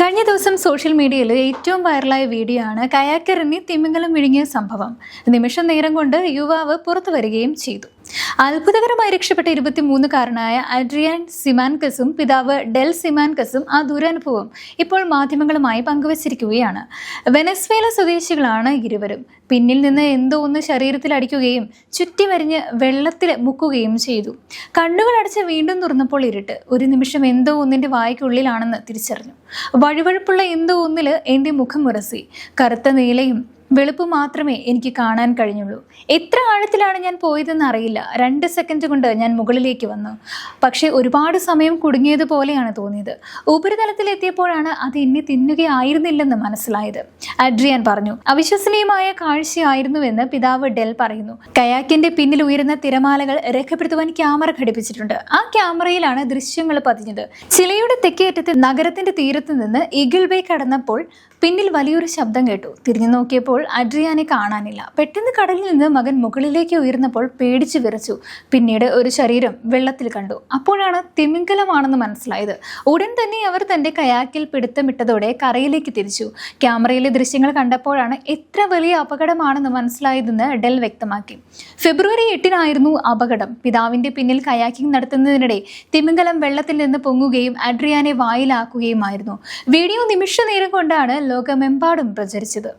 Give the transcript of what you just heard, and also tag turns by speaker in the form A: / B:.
A: കഴിഞ്ഞ ദിവസം സോഷ്യൽ മീഡിയയിൽ ഏറ്റവും വൈറലായ വീഡിയോ ആണ് കയാക്കറിനെ തിമിംഗലം വിഴുങ്ങിയ സംഭവം. നിമിഷ നേരം കൊണ്ട് യുവാവ് പുറത്തു വരികയും ചെയ്തു. അത്ഭുതകരമായി രക്ഷപ്പെട്ട 23-കാരനായ അഡ്രിയാൻ സിമാൻകസും പിതാവ് ഡെൽ സിമാൻകസും ആ ദുരനുഭവം ഇപ്പോൾ മാധ്യമങ്ങളുമായി പങ്കുവച്ചിരിക്കുകയാണ്. വെനസ്വേല സ്വദേശികളാണ് ഇരുവരും. പിന്നിൽ നിന്ന് എന്തോ ഒന്ന് ശരീരത്തിൽ അടിക്കുകയും ചുറ്റി വരിഞ്ഞ് വെള്ളത്തിൽ മുക്കുകയും ചെയ്തു. കണ്ണുകൾ അടച്ച് വീണ്ടും തുറന്നപ്പോൾ ഇരുട്ട്. ഒരു നിമിഷം എന്തോ ഒന്നിന്റെ വായ്ക്കുള്ളിലാണെന്ന് തിരിച്ചറിഞ്ഞു. വഴുവഴുപ്പുള്ള എന്തോ ഒന്നില് എന്റെ മുഖം ഉരസി. കറുത്ത നീലയും വെളുപ്പ് മാത്രമേ എനിക്ക് കാണാൻ കഴിഞ്ഞുള്ളൂ. എത്ര ആഴത്തിലാണ് ഞാൻ പോയതെന്ന് അറിയില്ല. 2 സെക്കൻഡ് കൊണ്ട് ഞാൻ മുകളിലേക്ക് വന്നു. പക്ഷേ ഒരുപാട് സമയം കുടുങ്ങിയതുപോലെയാണ് തോന്നിയത്. ഉപരിതലത്തിൽ എത്തിയപ്പോഴാണ് അത് എന്നെ തിന്നുകയായിരുന്നില്ലെന്ന് മനസ്സിലായത്, അഡ്രിയാൻ പറഞ്ഞു. അവിശ്വസനീയമായ കാഴ്ചയായിരുന്നുവെന്ന് പിതാവ് ഡെൽ പറയുന്നു. കയാക്കിന്റെ പിന്നിൽ ഉയരുന്ന തിരമാലകൾ രേഖപ്പെടുത്തുവാൻ ക്യാമറ ഘടിപ്പിച്ചിട്ടുണ്ട്. ആ ക്യാമറയിലാണ് ദൃശ്യങ്ങൾ പതിഞ്ഞത്. ചിലയുടെ തെക്കേയറ്റത്ത് നഗരത്തിന്റെ തീരത്ത് നിന്ന് ഈഗിൾ ബേ കടന്നപ്പോൾ പിന്നിൽ വലിയൊരു ശബ്ദം കേട്ടു. തിരിഞ്ഞു നോക്കിയപ്പോൾ അഡ്രിയാനെ കാണാനില്ല. പെട്ടെന്ന് കടലിൽ നിന്ന് മകൻ മുകളിലേക്ക് ഉയർന്നപ്പോൾ പേടിച്ചു വിറച്ചു. പിന്നീട് ഒരു ശരീരം വെള്ളത്തിൽ കണ്ടു. അപ്പോഴാണ് തിമിംഗലമാണെന്ന് മനസ്സിലായത്. ഉടൻ തന്നെ അവർ തന്റെ കയാക്കിൽ പിടുത്തമിട്ടതോടെ കരയിലേക്ക് തിരിച്ചു. ക്യാമറയിലെ ദൃശ്യങ്ങൾ കണ്ടപ്പോഴാണ് എത്ര വലിയ അപകടമാണെന്ന് മനസ്സിലായതെന്ന് ഡെൽ വ്യക്തമാക്കി. ഫെബ്രുവരി 8-നായിരുന്നു അപകടം. പിതാവിന്റെ പിന്നിൽ കയാക്കിംഗ് നടത്തുന്നതിനിടെ തിമിംഗലം വെള്ളത്തിൽ നിന്ന് പൊങ്ങുകയും അഡ്രിയാനെ വായിലാക്കുകയുമായിരുന്നു. വീഡിയോ നിമിഷ നേരം കൊണ്ടാണ് ലോകമെമ്പാടും പ്രചരിച്ചത്.